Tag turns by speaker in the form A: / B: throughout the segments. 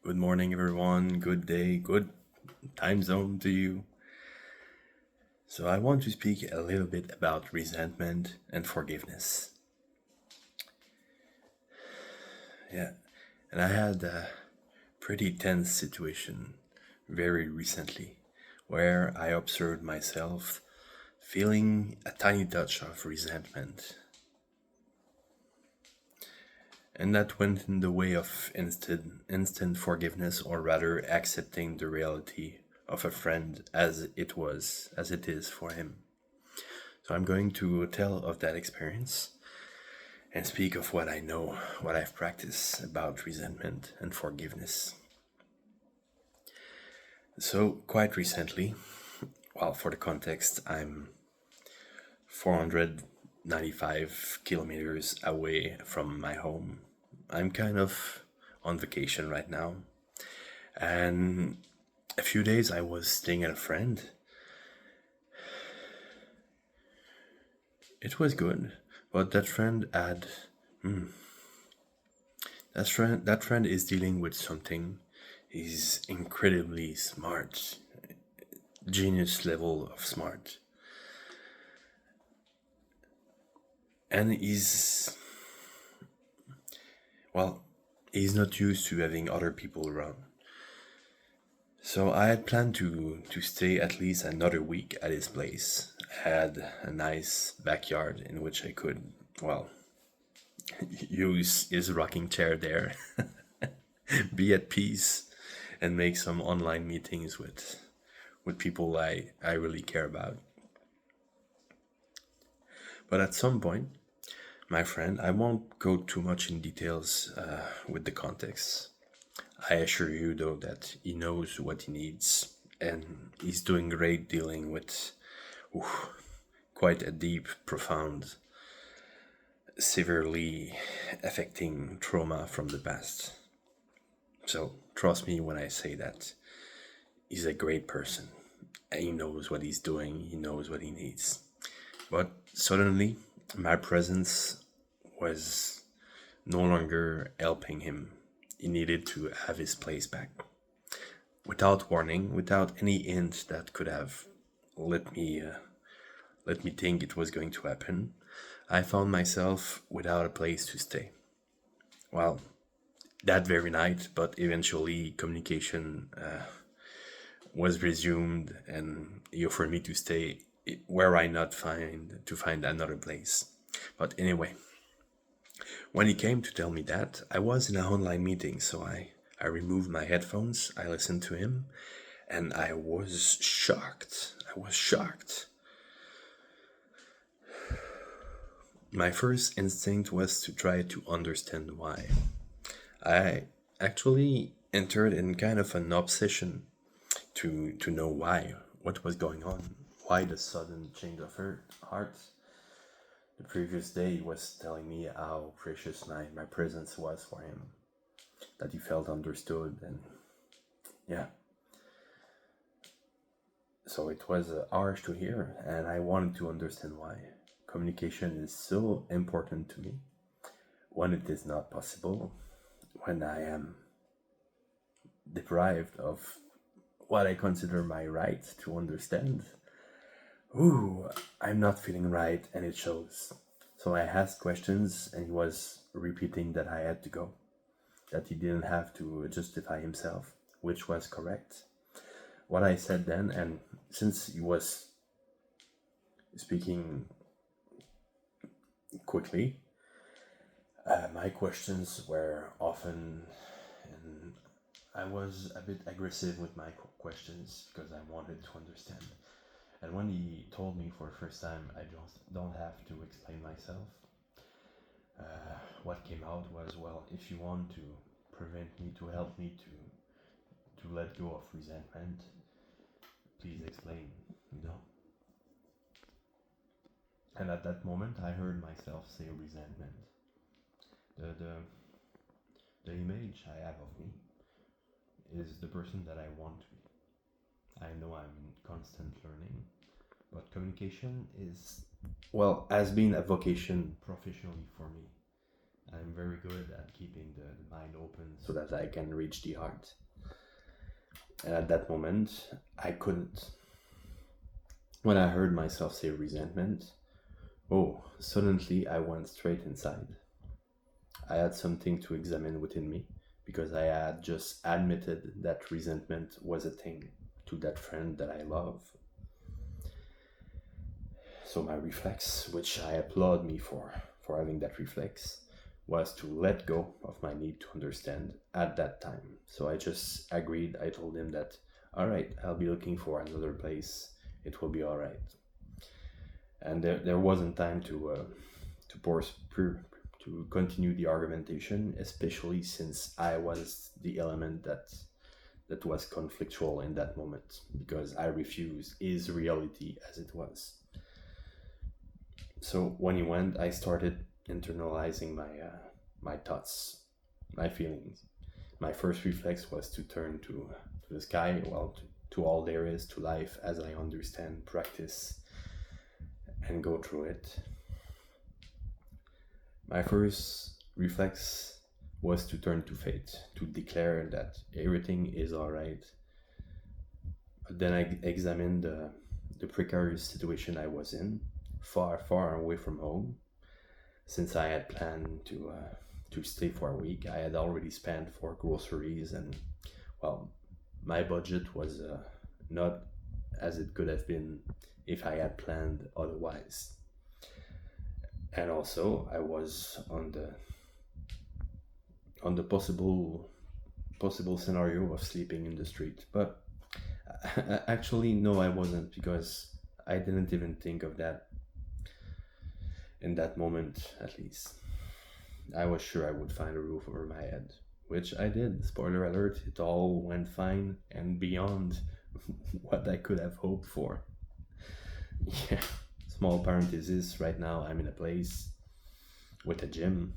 A: Good morning, everyone. Good day, good time zone to you. So, I want to speak a little bit about resentment and forgiveness. Yeah, and I had a pretty tense situation very recently where I observed myself feeling a tiny touch of resentment. And that went in the way of instant forgiveness, or rather accepting the reality of a friend as it is for him. So I'm going to tell of that experience and speak of what I know, what I've practiced about resentment and forgiveness. So quite recently, well, for the context, I'm 495 kilometers away from my home. I'm kind of on vacation right now. And a few days I was staying at a friend. It was good, but that friend is dealing with something. He's incredibly smart, genius level of smart. And well, he's not used to having other people around. So I had planned to stay at least another week at his place. I had a nice backyard in which I could, well, use his rocking chair there, be at peace, and make some online meetings with people I really care about. But at some point, my friend, I won't go too much in details with the context. I assure you, though, that he knows what he needs, and he's doing great dealing with oof, quite a deep, profound, severely affecting trauma from the past. So trust me when I say that he's a great person. And he knows what he's doing, he knows what he needs. But suddenly, my presence was no longer helping him. He needed to have his place back. Without warning, without any hint that could have let me let me think it was going to happen, I found myself without a place to stay. Well, that very night, but eventually communication was resumed, and he offered me to stay where I not find another place. But anyway, when he came to tell me that, I was in an online meeting, so I removed my headphones, I listened to him, and I was shocked. I was shocked. My first instinct was to try to understand why. I actually entered in kind of an obsession to know why, what was going on, why the sudden change of heart. The previous day he was telling me how precious my presence was for him, that he felt understood, and yeah. So it was harsh to hear, and I wanted to understand why. Communication is so important to me. When it is not possible, when I am deprived of what I consider my right to understand, ooh, I'm not feeling right, and it shows. So I asked questions, and he was repeating that I had to go, that he didn't have to justify himself, which was correct. What I said then, and since he was speaking quickly, my questions were often, and I was a bit aggressive with my questions because I wanted to understand. And when he told me for the first time, I just don't have to explain myself, what came out was, well, if you want to prevent me, to help me to let go of resentment, please explain, you know. And at that moment, I heard myself say resentment. The the image I have of me is the person that I want to be. I know I'm in constant learning, but communication is, well, has been a vocation professionally for me. I'm very good at keeping the mind open so that I can reach the heart. And at that moment, I couldn't. When I heard myself say resentment, oh, suddenly I went straight inside. I had something to examine within me because I had just admitted that resentment was a thing to that friend that I love. So my reflex, which I applaud me for having that reflex, was to let go of my need to understand at that time. So I just agreed. I told him that, all right, I'll be looking for another place. It will be all right. And there wasn't time to continue the argumentation, especially since I was the element that was conflictual in that moment because I refused his reality as it was. So when he went, I started internalizing my thoughts, my feelings. My first reflex was to turn to the sky, well, to all there is to life as I understand, practice, and go through it. My first reflex was to turn to fate, to declare that everything is all right. But then I examined the precarious situation I was in, far, far away from home. Since I had planned to stay for a week, I had already spent for groceries, and well, my budget was not as it could have been if I had planned otherwise. And also, I was on the possible scenario of sleeping in the street, but actually, no, I wasn't, because I didn't even think of that in that moment, at least. I was sure I would find a roof over my head, which I did. Spoiler alert, it all went fine and beyond what I could have hoped for. Yeah, small parenthesis, right now I'm in a place with a gym,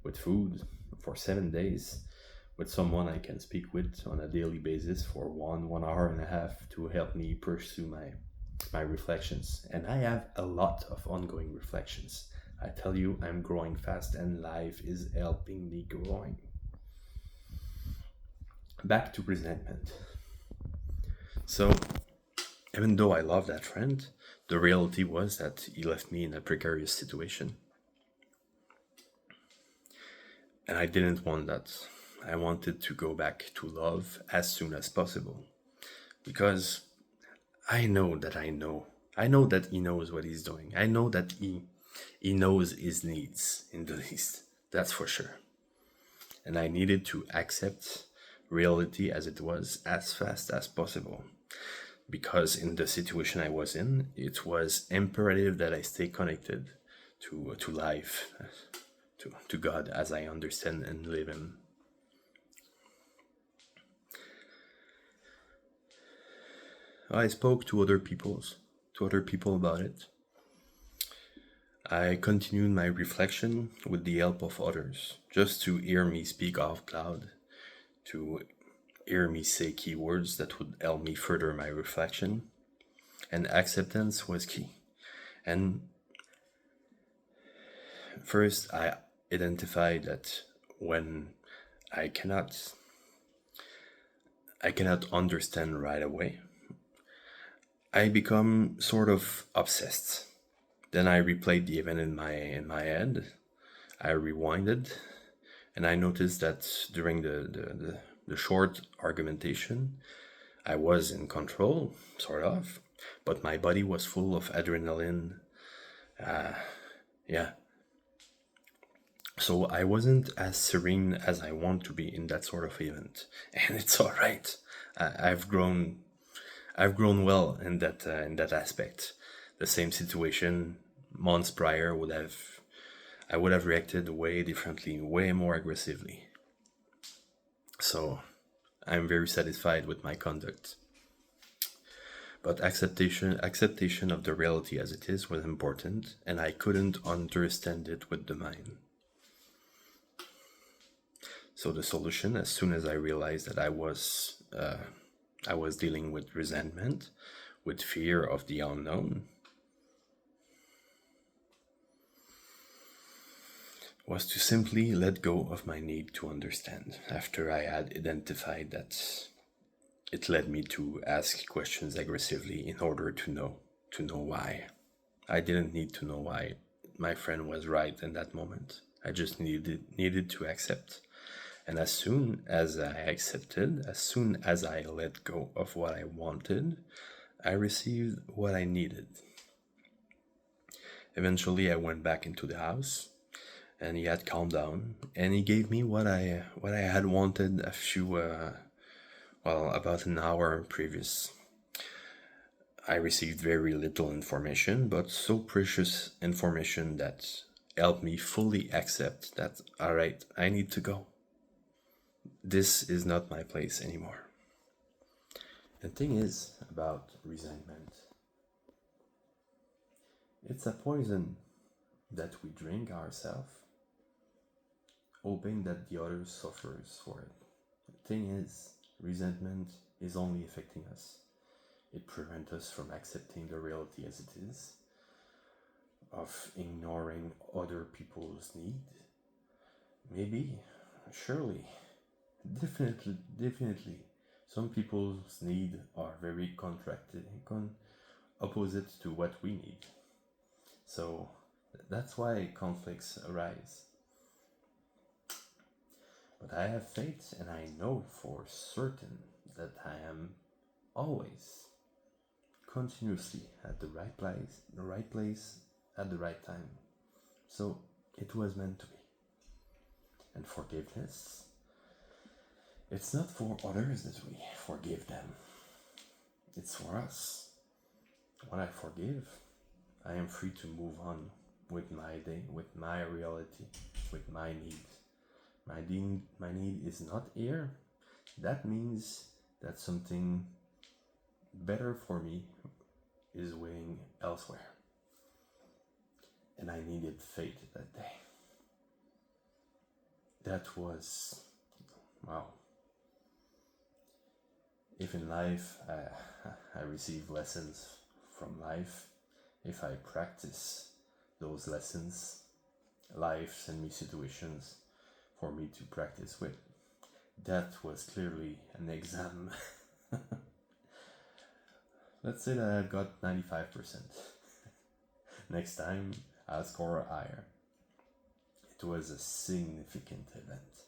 A: with food for 7 days, with someone I can speak with on a daily basis for 1 hour and a half to help me pursue my reflections. And I have a lot of ongoing reflections. I tell you, I'm growing fast and life is helping me growing. Back to resentment. So, even though I love that friend, the reality was that he left me in a precarious situation. And I didn't want that. I wanted to go back to love as soon as possible. Because I know that I know. I know that he knows what he's doing. I know that he knows his needs in the least. That's for sure. And I needed to accept reality as it was as fast as possible. Because in the situation I was in, it was imperative that I stay connected to life, to God as I understand and live Him. I spoke to other people about it. I continued my reflection with the help of others, just to hear me speak out loud, to hear me say keywords that would help me further my reflection. And acceptance was key. And first, I identified that when I cannot understand right away, I become sort of obsessed. Then I replayed the event in my head. I rewinded, and I noticed that during the short argumentation, I was in control, sort of, but my body was full of adrenaline. Yeah. So I wasn't as serene as I want to be in that sort of event, and it's all right. I've grown well in that aspect. The same situation months prior I would have reacted way differently, way more aggressively. So I'm very satisfied with my conduct. But acceptation of the reality as it is was important, and I couldn't understand it with the mind. So the solution, as soon as I realized that I was dealing with resentment, with fear of the unknown, was to simply let go of my need to understand after I had identified that it led me to ask questions aggressively in order to know why. I didn't need to know why my friend was right in that moment. I just needed to accept. And as soon as I accepted, as soon as I let go of what I wanted, I received what I needed. Eventually I went back into the house and he had calmed down and he gave me what I had wanted a few about an hour previous. I received very little information, but so precious information that helped me fully accept that, alright, I need to go. This is not my place anymore. The thing is about resentment, it's a poison that we drink ourselves, hoping that the other suffers for it. The thing is, resentment is only affecting us. It prevents us from accepting the reality as it is, of ignoring other people's need. Maybe, surely, definitely, some people's need are very opposite to what we need. So that's why conflicts arise. But I have faith and I know for certain that I am always continuously at the right place at the right time. So it was meant to be. And forgiveness, it's not for others that we forgive them. It's for us. When I forgive, I am free to move on with my day, with my reality, with my needs. My need is not here. That means that something better for me is waiting elsewhere. And I needed faith that day. That was, wow. If in life I receive lessons from life, if I practice those lessons, life send me situations for me to practice with. That was clearly an exam. Let's say that I've got 95%. Next time I'll score higher. It was a significant event,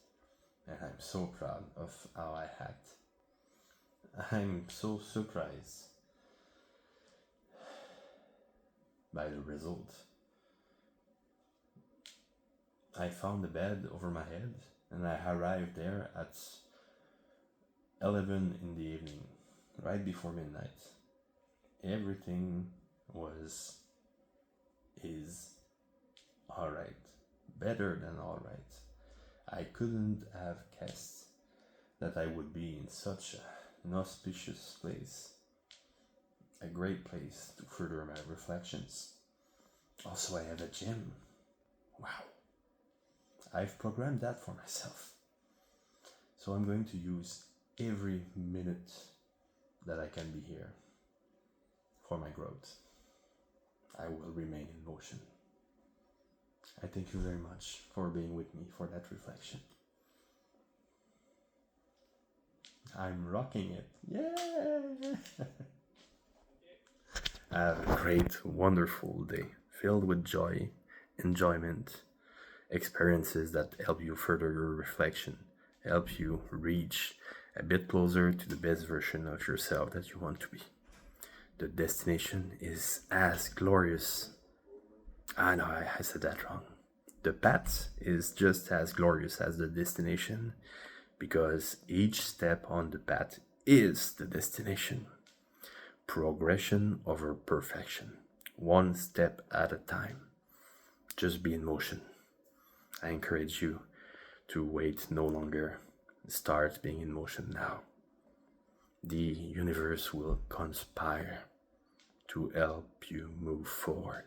A: and I'm so proud of how I act. I'm so surprised by the result. I found a bed over my head and I arrived there at 11 in the evening, right before midnight. Everything is alright, better than alright. I couldn't have guessed that I would be in such an auspicious place, a great place to further my reflections. Also, I have a gym. Wow. I've programmed that for myself. So I'm going to use every minute that I can be here for my growth. I will remain in motion. I thank you very much for being with me for that reflection. I'm rocking it. Yeah! Have a great, wonderful day filled with joy, enjoyment, experiences that help you further your reflection, help you reach a bit closer to the best version of yourself that you want to be. The destination is as glorious. No, I said that wrong. The path is just as glorious as the destination because each step on the path is the destination. Progression over perfection, one step at a time. Just be in motion. I encourage you to wait no longer. Start being in motion now. The universe will conspire to help you move forward,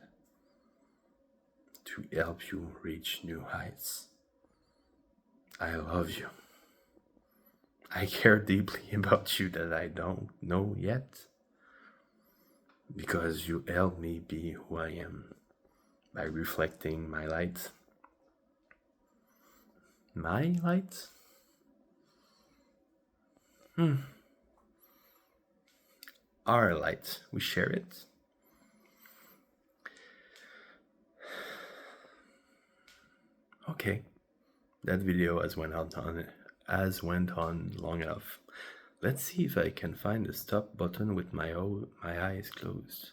A: to help you reach new heights. I love you. I care deeply about you that I don't know yet, because you help me be who I am by reflecting my light, My light? Our light. We share it. Okay. That video went on long enough. Let's see if I can find the stop button with my eyes closed.